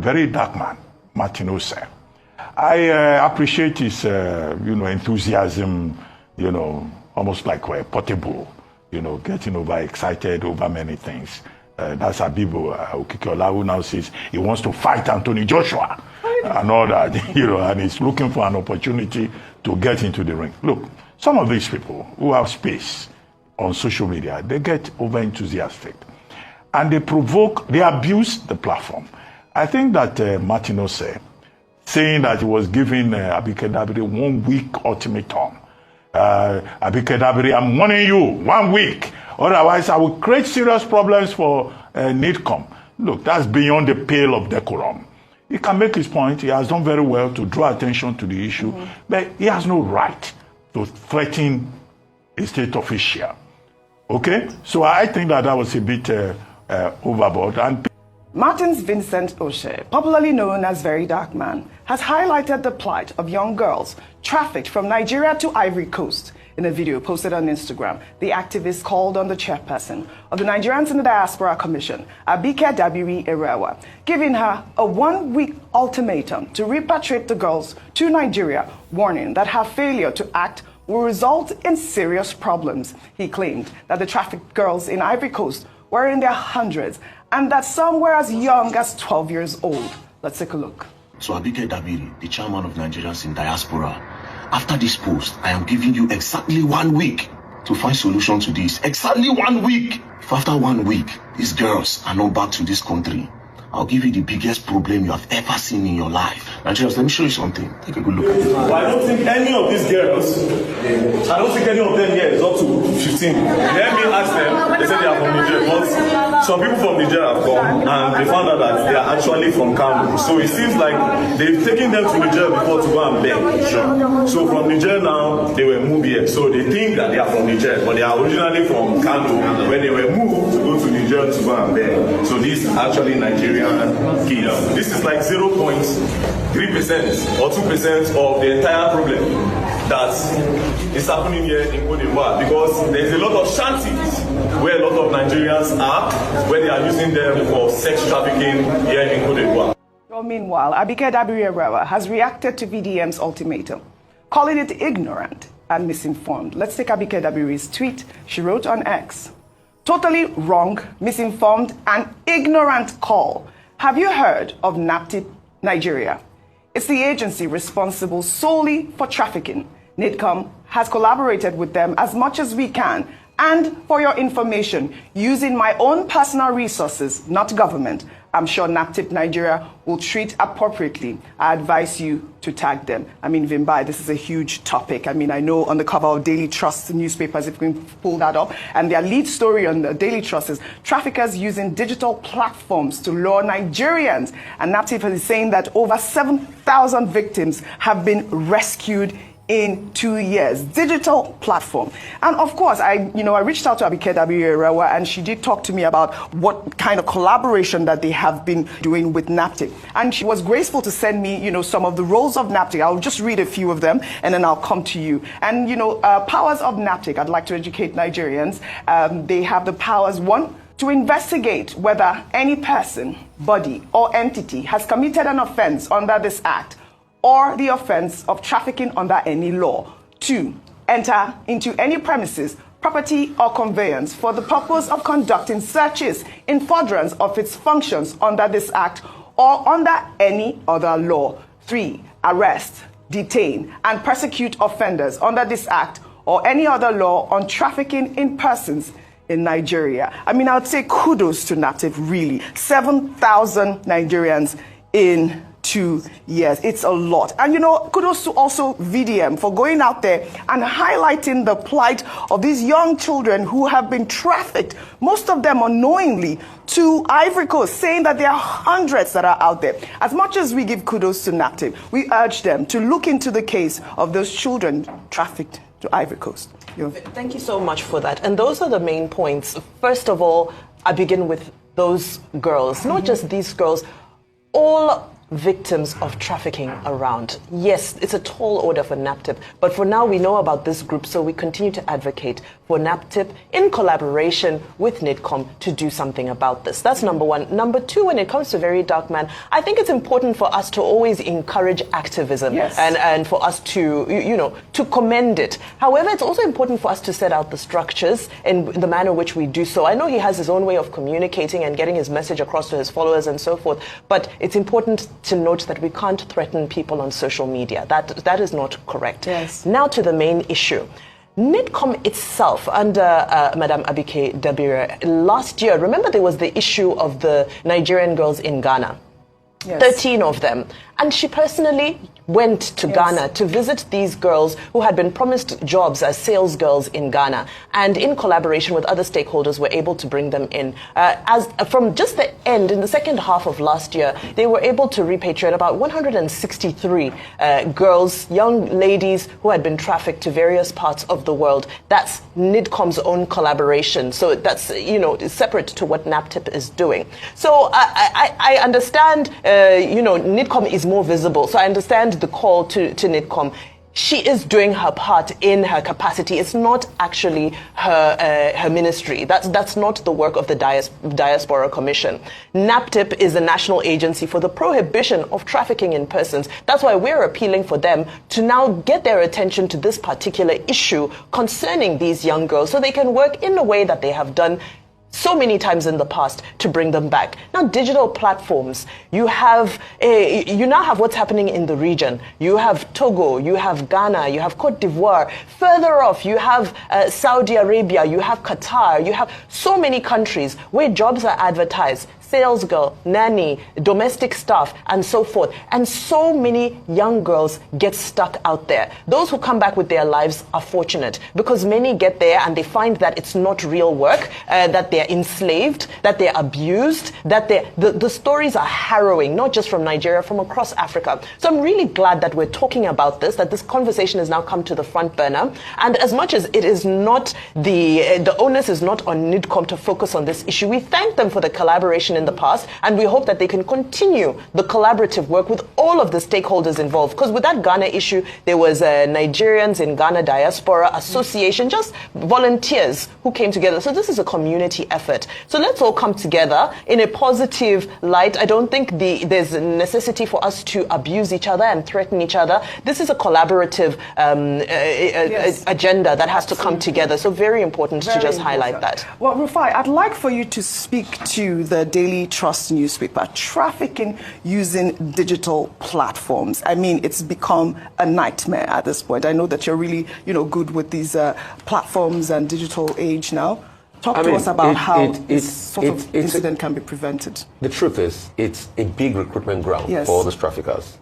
very dark man, Martin Ose. I appreciate his, enthusiasm, almost like a portable, getting overexcited over many things. That's Abibo Okikiola, who now says he wants to fight Anthony Joshua and all that, and he's looking for an opportunity to get into the ring. Look, some of these people who have space on social media, they get over-enthusiastic. And they abuse the platform. I think that Martin Ose, saying that he was giving Abike Dabiri 1 week ultimatum. Abike Dabiri, I'm warning you, 1 week. Otherwise, I will create serious problems for NIDCOM. Look, that's beyond the pale of decorum. He can make his point. He has done very well to draw attention to the issue, but he has no right to threaten a state official. Okay? So I think that was a bit overboard. And Martins Vincent Oshe, popularly known as Very Dark Man, has highlighted the plight of young girls trafficked from Nigeria to Ivory Coast. In a video posted on Instagram, the activist called on the chairperson of the Nigerians in the Diaspora Commission, Abike Dabiri Erewa, giving her a 1 week ultimatum to repatriate the girls to Nigeria, warning that her failure to act will result in serious problems. He claimed that the trafficked girls in Ivory Coast were in their hundreds and that some were as young as 12 years old. Let's take a look. So Abike Dabiri, the chairman of Nigerians in Diaspora, after this post, I am giving you exactly 1 week to find solution to this. Exactly 1 week. If after 1 week, these girls are not back to this country, I'll give you the biggest problem you have ever seen in your life. Nigerians, let me show you something. Take a good look at it. I don't think any of these girls, I don't think any of them here is up to 15. Let me ask them, they say they are from Niger, but some people from Niger have come and they found out that they are actually from Cameroon. So it seems like they've taken them to Niger before to go and beg. Sure. So from Niger now, they were moved here. So they think that they are from Niger, but they are originally from Cameroon when they were moved to go to Niger to go and beg. So these are actually Nigerian kids. This is like 0.3% or 2% of the entire problem that is happening here in Cote d'Ivoire, because there's a lot of shanties where a lot of Nigerians are, where they are using them for sex trafficking here in Cote d'Ivoire. Well, meanwhile, Abike Dabiri Erewa has reacted to VDM's ultimatum, calling it ignorant and misinformed. Let's take Abike Dabiri's tweet. She wrote on X, "Totally wrong, misinformed, and ignorant call. Have you heard of NAPTIP Nigeria? It's the agency responsible solely for trafficking. NIDCOM has collaborated with them as much as we can. And for your information, using my own personal resources, not government, I'm sure NAPTIP Nigeria will treat appropriately. I advise you to tag them." I mean, Vimbai, this is a huge topic. I mean, I know on the cover of Daily Trust newspapers, if we can pull that up, and their lead story on the Daily Trust is traffickers using digital platforms to lure Nigerians. And NAPTIP is saying that over 7,000 victims have been rescued in 2 years. Digital platform. And of course, I reached out to Abike Dabiri Erewa, and she did talk to me about what kind of collaboration that they have been doing with NAPTIP. And she was graceful to send me, some of the roles of NAPTIP. I'll just read a few of them, and then I'll come to you. And, powers of NAPTIP, I'd like to educate Nigerians. They have the powers, one, to investigate whether any person, body, or entity has committed an offense under this act, or the offense of trafficking under any law. 2, enter into any premises, property, or conveyance for the purpose of conducting searches in furtherance of its functions under this act or under any other law. 3, arrest, detain, and persecute offenders under this act or any other law on trafficking in persons in Nigeria. I mean, I would say kudos to NAPTIP, really. 7,000 Nigerians in 2 years. It's a lot. And kudos to also VDM for going out there and highlighting the plight of these young children who have been trafficked, most of them unknowingly, to Ivory Coast, saying that there are hundreds that are out there. As much as we give kudos to NAPTIP, we urge them to look into the case of those children trafficked to Ivory Coast. Thank you so much for that. And those are the main points. First of all, I begin with those girls, not just these girls, all victims of trafficking around. Yes, it's a tall order for NAPTIP, but for now we know about this group, so we continue to advocate for NAPTIP in collaboration with NIDCOM to do something about this. That's number one. Number two, when it comes to Very Dark Man, I think it's important for us to always encourage activism and for us to, to commend it. However, it's also important for us to set out the structures in the manner which we do so. I know he has his own way of communicating and getting his message across to his followers and so forth, but it's important to note that we can't threaten people on social media. That is not correct. Yes. Now to the main issue. NIDCOM itself, under Madam Abike Dabire, last year, remember there was the issue of the Nigerian girls in Ghana. Yes. 13 of them. And she personally went to Ghana to visit these girls who had been promised jobs as sales girls in Ghana, and in collaboration with other stakeholders were able to bring them in. As from just the end, in the second half of last year, they were able to repatriate about 163 girls, young ladies who had been trafficked to various parts of the world. That's NIDCOM's own collaboration. So that's, separate to what NAPTIP is doing. So I understand, NIDCOM is more visible. So I understand the call to NIDCOM. She is doing her part in her capacity. It's not actually her ministry. That's not the work of the Diaspora Commission. NAPTIP is the national agency for the prohibition of trafficking in persons. That's why we're appealing for them to now get their attention to this particular issue concerning these young girls, so they can work in a way that they have done so many times in the past to bring them back. Now, digital platforms, you now have what's happening in the region. You have Togo, you have Ghana, you have Cote d'Ivoire. Further off, you have Saudi Arabia, you have Qatar, you have so many countries where jobs are advertised. Sales girl, nanny, domestic staff, and so forth. And so many young girls get stuck out there. Those who come back with their lives are fortunate, because many get there and they find that it's not real work, that they're enslaved, that they're abused, that the stories are harrowing, not just from Nigeria, from across Africa. So I'm really glad that we're talking about this, that this conversation has now come to the front burner. And as much as it is not, the onus is not on NIDCOM to focus on this issue, we thank them for the collaboration in the past, and we hope that they can continue the collaborative work with all of the stakeholders involved. Because with that Ghana issue, there was Nigerians in Ghana Diaspora Association, just volunteers who came together. So this is a community effort. So let's all come together in a positive light. I don't think there's a necessity for us to abuse each other and threaten each other. This is a collaborative agenda that has to come together. So very important to just highlight that. Well, Rufai, I'd like for you to speak to the Daily Trust newspaper, trafficking using digital platforms. I mean, it's become a nightmare at this point. I know that you're really, good with these platforms and digital age now. Talk to us about how this sort of incident can be prevented. The truth is, it's a big recruitment ground for all these traffickers.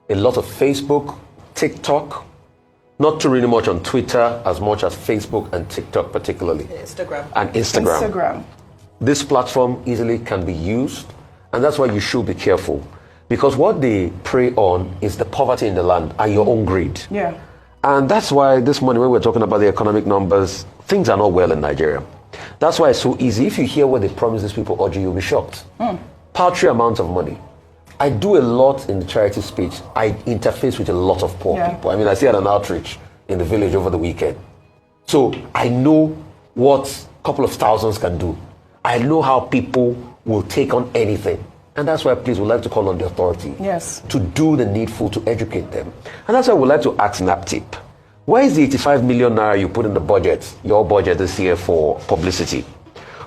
A lot of Facebook, TikTok, not too really much on Twitter as much as Facebook and TikTok particularly. Instagram. This platform easily can be used, and that's why you should be careful. Because what they prey on is the poverty in the land and your own greed. Yeah. And that's why this morning when we're talking about the economic numbers, things are not well in Nigeria. That's why it's so easy. If you hear what they promise these people, Audrey, you'll be shocked. Paltry amounts of money. I do a lot in the charity speech. I interface with a lot of poor people. I mean, I see at an outreach in the village over the weekend. So I know what a couple of thousands can do. I know how people will take on anything. And that's why, please, we'd like to call on the authority to do the needful to educate them. And that's why we'd like to ask NAPTIP, where is the 85 million naira you put in the budget, your budget this year for publicity?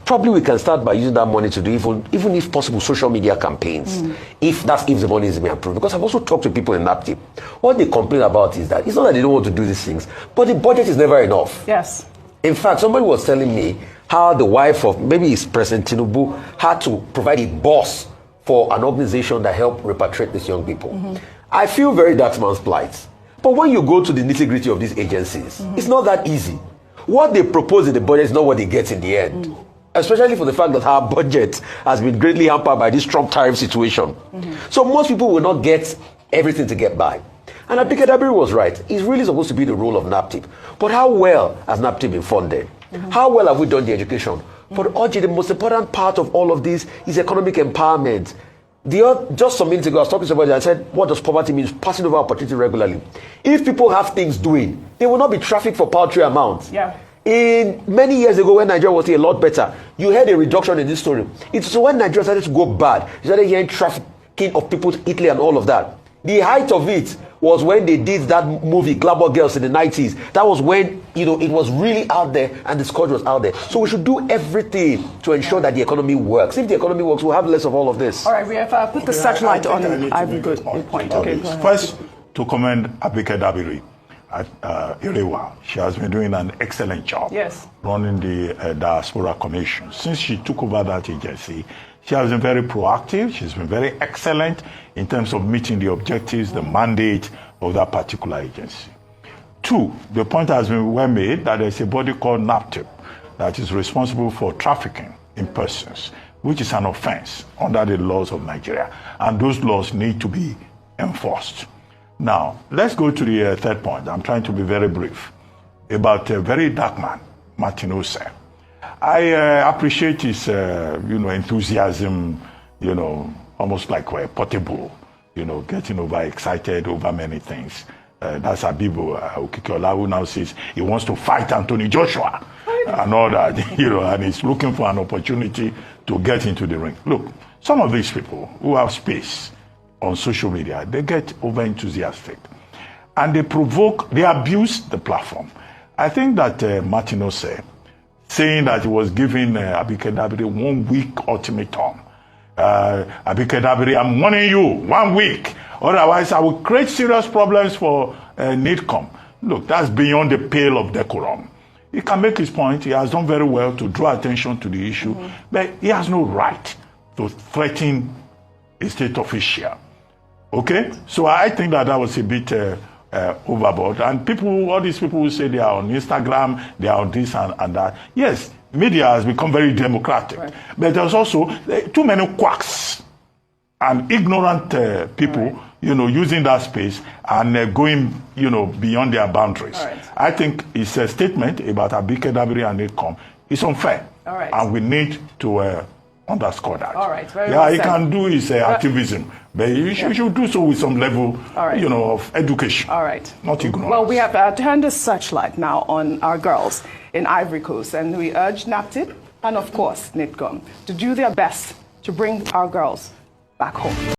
Probably we can start by using that money to do even if possible social media campaigns, if the money is being approved. Because I've also talked to people in NAPTIP. What they complain about is that it's not that they don't want to do these things, but the budget is never enough. Yes. In fact, somebody was telling me how the wife of, maybe it's President Tinubu, had to provide a bus for an organization that helped repatriate these young people. I feel very that man's plight. But when you go to the nitty-gritty of these agencies, it's not that easy. What they propose in the budget is not what they get in the end. Especially for the fact that our budget has been greatly hampered by this Trump tariff situation. So most people will not get everything to get by. And Abike Dabiri was right. It's really supposed to be the role of NAPTIP. But how well has NAPTIP been funded? How well have we done the education? But Oji, the most important part of all of this is economic empowerment. Just some minutes ago, I was talking to somebody and I said, what does poverty mean? Passing over opportunity regularly. If people have things doing, they will not be trafficked for paltry amounts. Yeah. In many years ago, when Nigeria was a lot better, you had a reduction in this story. It's when Nigeria started to go bad, you started hearing trafficking of people to Italy and all of that. The height of it was when they did that movie, Glamour Girls, in the 90s. That was when, it was really out there and the scourge was out there. So we should do everything to ensure that the economy works. If the economy works, we'll have less of all of this. All right, we have put the searchlight on Ivory Coast point. Okay, go ahead. First, to commend Abike Dabiri at Irewa. She has been doing an excellent job running the Diaspora Commission. Since she took over that agency, she has been very proactive. She's been very excellent in terms of meeting the objectives, the mandate of that particular agency. Two, the point has been well made that there's a body called NAPTIP that is responsible for trafficking in persons, which is an offense under the laws of Nigeria. And those laws need to be enforced. Now, let's go to the third point. I'm trying to be very brief about a very dark man, Martin Ose. I appreciate his, enthusiasm, almost like a portable, getting overexcited over many things. That's Abibo Okikiola, who now says he wants to fight Anthony Joshua and all that, and he's looking for an opportunity to get into the ring. Look, some of these people who have space on social media, they get over enthusiastic and they abuse the platform. I think that Martin Ose, saying that he was giving Abike Dabiri 1 week ultimatum. Abike Dabiri, I'm warning you, 1 week. Otherwise, I will create serious problems for NIDCOM. Look, that's beyond the pale of decorum. He can make his point. He has done very well to draw attention to the issue, but he has no right to threaten a state official. Okay? So I think that was a bit overboard. And all these people who say they are on Instagram, they are on this and that. Yes, media has become very democratic. Right. But there's also too many quacks and ignorant people, using that space and going, beyond their boundaries. Right. I think it's a statement about Abike Dabiri and NIDCOM. It's unfair. All right. And we need to underscore that. All right. Very well he said. Can do his activism, but you should do so with some level, of education. All right. Not ignorance. Well, we have turned the searchlight now on our girls in Ivory Coast, and we urge NAPTIP and, of course, NIDCOM to do their best to bring our girls back home.